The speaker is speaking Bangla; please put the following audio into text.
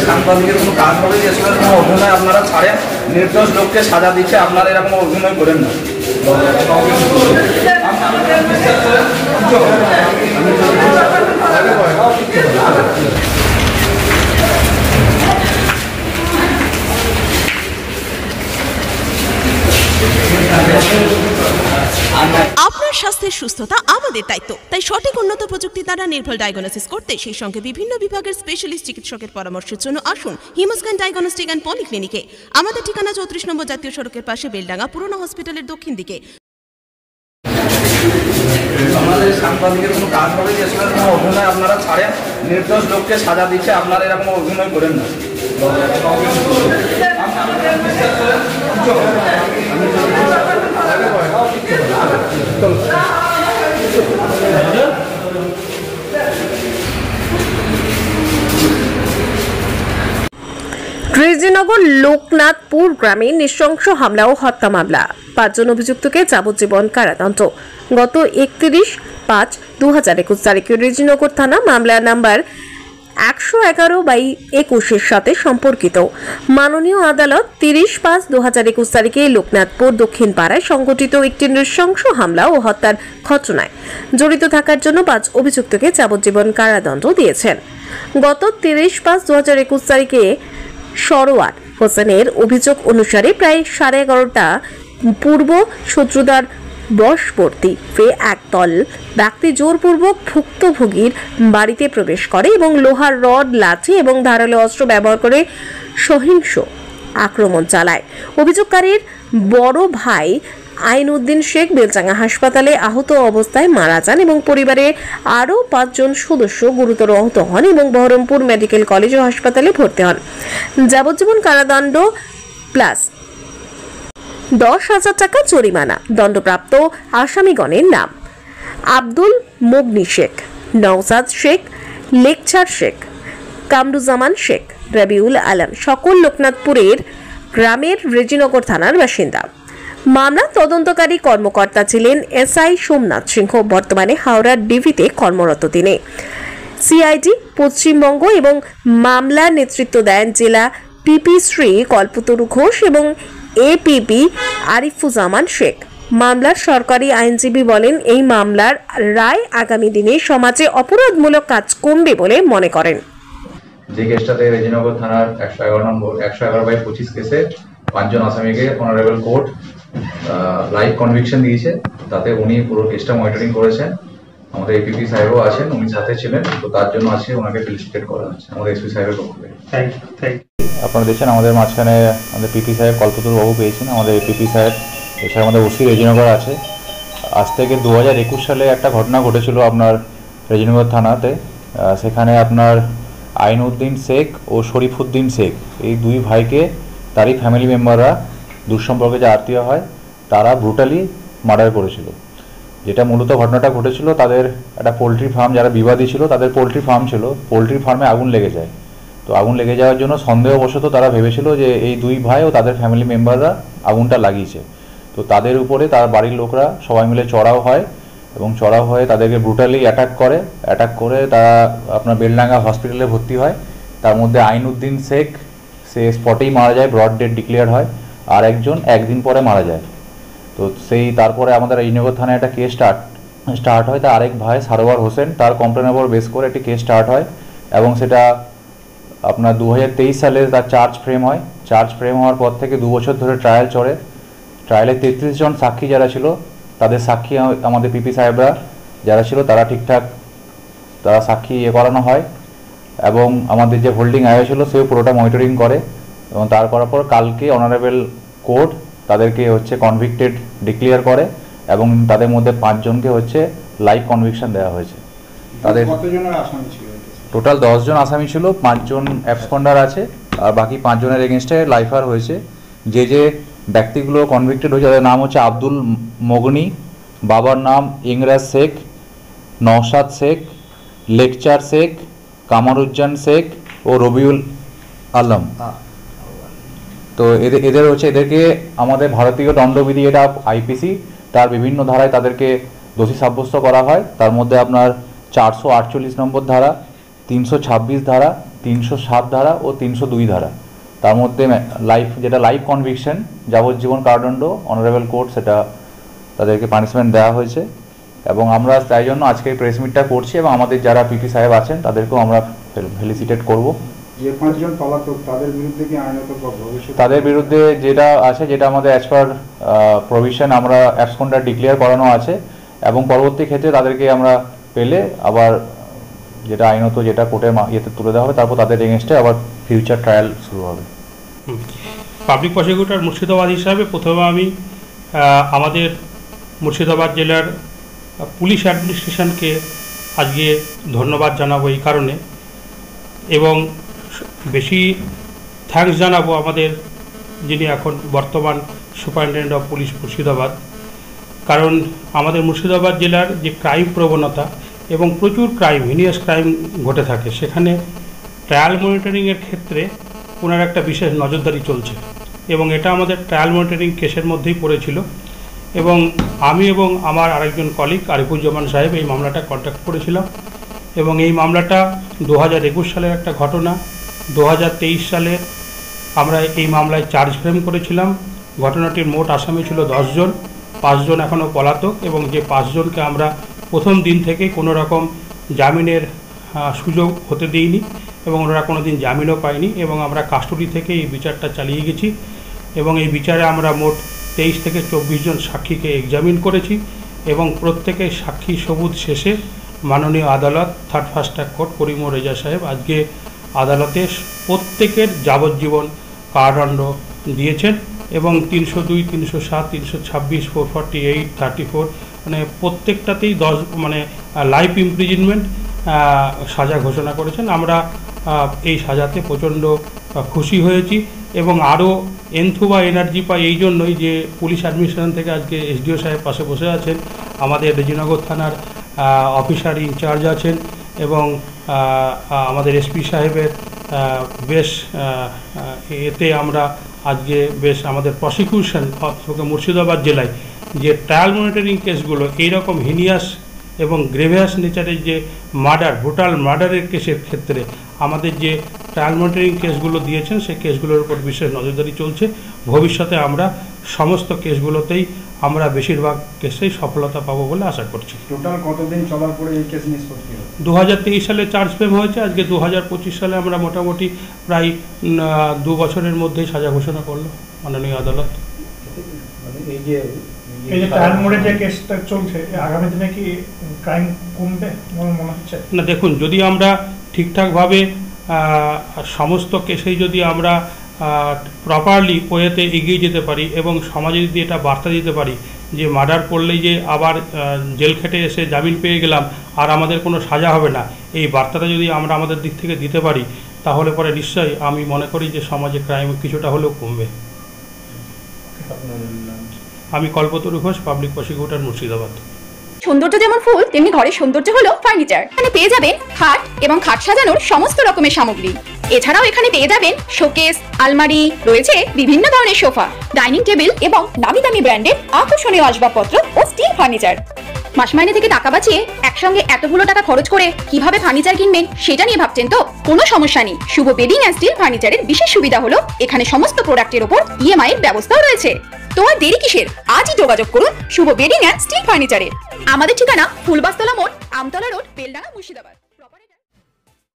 সাংবাদিকের কোনো কাজ হবে যে সময় কোনো অভিনয় আপনারা ছাড়েন, নির্দোষ লোককে সাজা দিচ্ছে, আপনারা এরকম অভিনয় করেন না। আপনার স্বাস্থ্যের সুস্থতা আমাদের দায়িত্ব, তাই সঠিক উন্নত প্রযুক্তি দ্বারা নির্ভুল ডায়াগনোসিস করতে সেই সঙ্গে বিভিন্ন বিভাগের স্পেশালিস্ট চিকিৎসকের পরামর্শের জন্য আসুন হিমোস্ক্যান ডায়াগনস্টিক অ্যান্ড পলিক্লিনিকে। আমাদের ঠিকানা 34 নম্বর জাতীয় সড়কের পাশে, বেলডাঙ্গা পুরনো হসপিটালের দক্ষিণ দিকে। আমাদের সাংবাদিকের কোনো কাজ হবে যে সময় কোনো অভিনয় আপনারা ছাড়েন, নির্দোষ লোককে সাজা দিচ্ছে, আপনারা এরকম অভিনয় করেন না। রেজিনগর লোকনাথপুর গ্রামে নৃশংস হামলা ও হত্যা মামলা, 5 জন অভিযুক্তকে যাবজ্জীবন কারাদণ্ড। গত 31/5/2021 তারিখে রেজিনগর থানা মামলা নাম্বার 111/21 সাথে সম্পর্কিত। মাননীয় আদালত 30/5/2021 তারিখে লোকনাথপুর দক্ষিণ পাড়ায় সংঘটিত একটি নৃশংস হামলা ও হত্যার ঘটনায় জড়িত থাকার জন্য 5 অভিযুক্তকে যাবজ্জীবন কারাদণ্ড দিয়েছেন। গত 30/5/2021 তারিখে সরোয়ার হোসেনের অভিযোগ অনুসারে প্রায় 11:30টা পূর্ব শত্রুতার বশবর্তী একদল ব্যক্তি জোরপূর্বক ভুক্তভোগীর বাড়িতে প্রবেশ করে এবং লোহার রড, লাঠি এবং ধারালো অস্ত্র ব্যবহার করে সহিংস আক্রমণ চালায়। অভিযোগকারীর বড় ভাই আইনউদ্দিন শেখ বেলডাঙ্গা হাসপাতালে আহত অবস্থায় মারা যান এবং পরিবারের আরও 5 জন সদস্য গুরুতর আহত হন এবং বহরমপুর মেডিকেল কলেজ ও হাসপাতালে ভর্তি হন। যাবজ্জীবন কারাদণ্ড প্লাস 10,000 টাকা জরিমানা। দণ্ডপ্রাপ্ত আসামিগণের নাম: আব্দুল মগনি শেখ, নওসাদ শেখ, লেকচার শেখ, কামরুজ্জামান শেখ, রবিউল আলম, সকল লোকনাথপুরের গ্রামের রেজিনগর থানার বাসিন্দা। মামলা তদন্তকারী কর্মকর্তা ছিলেন এসআই সোমনাথ সিংহ, বর্তমানে হাওড়া ডিভিতে কর্মরত তিনি। সিআইডি পশ্চিমবঙ্গ এবং মামলার নেতৃত্ব দেন জেলা পিপি শ্রী কল্পতরু ঘোষ এবং এপিপি আরিফুজ্জামান শেখ। মামলার সরকারি আইনজীবী বলেন, এই মামলার রায় আগামী দিনে সমাজে অপরাধমূলক কাজ কমবে বলে মনে করেন। যে কেসটাতে রেজিনগর থানার 111/25 কেসে 5 জন আসামিকে অনারেবল কোর্ট লাইভ কনভিকশন দিয়েছে, তাতে উনি পুরো কেসটা মনিটরিং করেছেন। আমাদের এপিপি সাহেবও আছেন, উনি সাথে ছিলেন, তো তার জন্য আজকে ওনাকে ফেলিসিটেট করা হচ্ছে আমাদের এসপি সাহেবের পক্ষ থেকে। আপনারা দেখছেন আমাদের মাঝখানে আমাদের পিপি সাহেব কল্পতরু বাবু পেয়েছেন, আমাদের এপিপি সাহেব, এছাড়া আমাদের ওসি রেজিনগর আছে। আজ থেকে 2021 সালে একটা ঘটনা ঘটেছিল আপনার রেজিনগর থানাতে। সেখানে আপনার আইনউদ্দিন শেখ ও শরীফুদ্দিন শেখ, এই 2 ভাইকে তারই ফ্যামিলি মেম্বাররা, দুঃসম্পর্কে যে আত্মীয় হয়, তারা ব্রুটালি মার্ডার করেছিল। যেটা মূলত ঘটনাটা ঘটেছিল, তাদের একটা পোলট্রি ফার্ম, যারা বিবাদী ছিল তাদের পোলট্রি ফার্ম ছিল, পোলট্রি ফার্মে আগুন লেগে যায়। তো আগুন লেগে যাওয়ার জন্য সন্দেহবশত তারা ভেবেছিল যে এই 2 ভাই ও তাদের ফ্যামিলি মেম্বাররা আগুনটা লাগিয়েছে। তো তাদের উপরে তার বাড়ির লোকরা সবাই মিলে চড়াও হয় এবং চড়াও হয়ে তাদেরকে ব্রুটালি অ্যাটাক করে তারা আপনার বেলডাঙ্গা হসপিটালে ভর্তি হয়। তার মধ্যে আইনউদ্দিন শেখ সে স্পটেই মারা যায়, ব্রড ডেড ডিক্লেয়ার হয়, আর একজন একদিন পরে মারা যায়। তো তারপরে আমাদের রেজিনগর থানায় একটা কেস স্টার্ট হয়। তার আরেক ভাই সারোয়ার হোসেন, তার কমপ্লেনের উপর বেস করে একটি কেস স্টার্ট হয় এবং সেটা আপনার 2023 সালে তার চার্জ ফ্রেম হয়। চার্জ ফ্রেম হওয়ার পর থেকে 2 বছর ধরে ট্রায়াল চলে। ট্রায়ালে 33 জন সাক্ষী যারা ছিল, তাদের সাক্ষী আমাদের পিপি সাহেবরা যারা ছিল তারা ঠিকঠাক তারা সাক্ষী করানো হয় এবং আমাদের যে হোল্ডিং আইও ছিল সেও পুরোটা মনিটরিং করে এবং তার করার পর কালকে অনারেবল কোর্ট তাদেরকে কনভিক্টেড ডিক্লেয়ার করে এবং তাদের মধ্যে 5 জনকে লাইভ কনভিকশন দেওয়া হয়েছে। তাদের টোটাল 10 জন আসামি ছিল, 5 জন অ্যাবসকন্ডার আছে আর বাকি 5 জনের এগেনস্টে লাইফার হয়েছে। যে ব্যক্তিগুলো কনভিক্টেড হয়েছে তাদের নাম হচ্ছে আব্দুল মগনি, বাবার নাম ইংরাজ শেখ, নওশাদ শেখ, লেকচার শেখ, কামারুজ্জামান শেখ ও রবিউল আলম। তো এদেরকে আমাদের ভারতীয় দণ্ডবিধি, এটা আইপিসি, তার বিভিন্ন ধারায় তাদেরকে দোষী সাব্যস্ত করা হয়। তার মধ্যে আপনার 448 নম্বর ধারা, 326 ধারা, 307 ধারা ও 302 ধারা, তার মধ্যে লাইফ কনভিকশন, যাবজ্জীবন কারাদণ্ড অনারেবল কোর্ট সেটা তাদেরকে পানিশমেন্ট দেওয়া হয়েছে। এবং আমরা তাই জন্য আজকে প্রেস মিটটা করছি এবং আমাদের যারা পিপি সাহেব আছেন তাদেরকেও আমরা ফেলিসিটেট করব। যে 5 জন পলাতক তাদের বিরুদ্ধে কি আইনত তাদের বিরুদ্ধে যেটা আছে, যেটা আমাদের অ্যাজ পার প্রভিশন আমরা অ্যাবসকন্ডার ডিক্লেয়ার করানো আছে এবং পরবর্তী ক্ষেত্রে তাদেরকে আমরা পেলে আবার যেটা আইনত যেটা কোর্টের ইয়েতে তুলে দেওয়া হবে, তারপর তাদের এগেনস্টে আবার ফিউচার ট্রায়াল শুরু হবে। পাবলিক প্রসিকিউটর মুর্শিদাবাদ হিসাবে প্রথমে আমি আমাদের মুর্শিদাবাদ জেলার পুলিশ অ্যাডমিনিস্ট্রেশনকে আজকে ধন্যবাদ জানাবো এই কারণে, এবং বেশি থ্যাঙ্কস জানাবো আমাদের যিনি এখন বর্তমান সুপারিনটেন্ডেন্ট অফ পুলিশ মুর্শিদাবাদ। কারণ আমাদের মুর্শিদাবাদ জেলার যে ক্রাইম প্রবণতা এবং প্রচুর ক্রাইম, হিনিয়াস ক্রাইম ঘটে থাকে, সেখানে ট্রায়াল মনিটরিংয়ের ক্ষেত্রে ওনার একটা বিশেষ নজরদারি চলছে এবং এটা আমাদের ট্রায়াল মনিটরিং কেসের মধ্যেই পড়েছিল। এবং আমি এবং আমার আরেকজন কলিগ আরিফুজ্জামান সাহেব এই মামলাটা কন্ট্যাক্ট করেছিলাম এবং এই মামলাটা 2021 সালের একটা ঘটনা। 2023 সালে আমরা এই মামলায় চার্জ ফ্রেম করেছিলাম। ঘটনাটির মোট আসামি ছিল 10 জন, 5 জন এখনও পলাতক এবং যে 5 জনকে আমরা প্রথম দিন থেকে কোনো রকম জামিনের সুযোগ হতে দিইনি এবং ওনারা কোনো দিন জামিনও পায়নি এবং আমরা কাস্টডি থেকে এই বিচারটা চালিয়ে গেছি এবং এই বিচারে আমরা মোট 23 থেকে 24 জন সাক্ষীকে এক্সামিন করেছি এবং প্রত্যেকের সাক্ষী সবুত শেষে মাননীয় আদালত থার্ড ফার্স্ট ট্র্যাক কোর্ট করিম রেজা সাহেব আজকে আদালতে প্রত্যেকের যাবজ্জীবন কারাদণ্ড দিয়েছেন এবং 302, 307, 326, 448, 34 মানে প্রত্যেকটাতেই 10 মানে লাইফ ইমপ্রিজনমেন্ট সাজা ঘোষণা করেছেন। আমরা এই সাজাতে প্রচণ্ড খুশি হয়েছি এবং আরও এনথু বা এনার্জি পাই এই জন্যই যে পুলিশ অ্যাডমিনিস্ট্রেশন থেকে আজকে এসডিও সাহেব পাশে বসে আছেন, আমাদের রেজিনগর থানার অফিসার ইনচার্জ আছেন এবং আমাদের এসপি সাহেবের বেশ এতে আমরা আজকে বেশ আমাদের প্রসিকিউশন মুর্শিদাবাদ জেলায় যে ট্রায়াল মনিটরিং কেসগুলো এইরকম হিনিয়াস এবং গ্রেভিয়াস নেচারের যে মার্ডার, ব্রুটাল মার্ডারের কেসের ক্ষেত্রে আমাদের যে ট্রায়াল মনিটরিং কেসগুলো দিয়েছেন সেই কেসগুলোর উপর বিশেষ নজরদারি চলছে। ভবিষ্যতে আমরা সমস্ত কেসগুলোতেই আমরা বেশিরভাগ কেসেই সফলতা পাবো বলে আশা করছি। টোটাল কতদিন চলার পরে এই কেস নিষ্পত্তি হবে? 2023 সালে চার্জ ফ্রেম হয়েছে, আজকে 2025 সালে আমরা মোটামুটি প্রায় 2 বছরের মধ্যেই সাজা ঘোষণা করলো মাননীয় আদালত। এই যে ট্রায়াল মোডে যে কেসটা চলছে, আগামী দিনে কি ক্রাইম কমবে মনে হচ্ছে? না, দেখুন, যদি আমরা ঠিকঠাকভাবে সমস্ত কেসেই যদি আমরা প্রপারলি ওয়েতে এগিয়ে যেতে পারি এবং সমাজে যদি এটা বার্তা দিতে পারি যে মার্ডার করলেই যে আবার জেল খেটে এসে জামিন পেয়ে গেলাম আর আমাদের কোনো সাজা হবে না, এই বার্তাটা যদি আমরা আমাদের দিক থেকে দিতে পারি তাহলে পরে নিশ্চয়ই আমি মনে করি যে সমাজে ক্রাইম কিছুটা হলেও কমবে। আমি কল্পতরু ঘোষ, পাবলিক প্রসিকিউটর, মুর্শিদাবাদ। সৌন্দর্য যেমন ফুল তেমনি ঘরের সৌন্দর্য হলো ফার্নিচার। এখানে পেয়ে যাবেন খাট এবং খাট সাজানোর সমস্ত রকমের সামগ্রী। এছাড়াও এখানে পেয়ে যাবেন শোকেস, আলমারি, রয়েছে বিভিন্ন ধরনের সোফা, ডাইনিং টেবিল এবং নামি দামি ব্র্যান্ডের আকর্ষণীয় আসবাবপত্র ও স্টিল ফার্নিচার। মাস মাইনে থেকে টাকা বাঁচিয়ে একসঙ্গে এতগুলো টাকা খরচ করে কিভাবে ফার্নিচার কিনবেন সেটা নিয়ে ভাবছেন তো? কোনো সমস্যা নেই। শুভ বেডিং অ্যান্ড স্টিল ফার্নিচারের বিশেষ সুবিধা হলো এখানে সমস্ত প্রোডাক্টের ওপর ইএমআই এর ব্যবস্থাও রয়েছে। তো আর দেরি কিসের? আজই যোগাযোগ করুন শুভ বেডিং অ্যান্ড স্টিল ফার্নিচারে। আমাদের ঠিকানা ফুলবাস্তলা মোড়, আমতলা রোড, বেলডাঙ্গা, মুর্শিদাবাদ।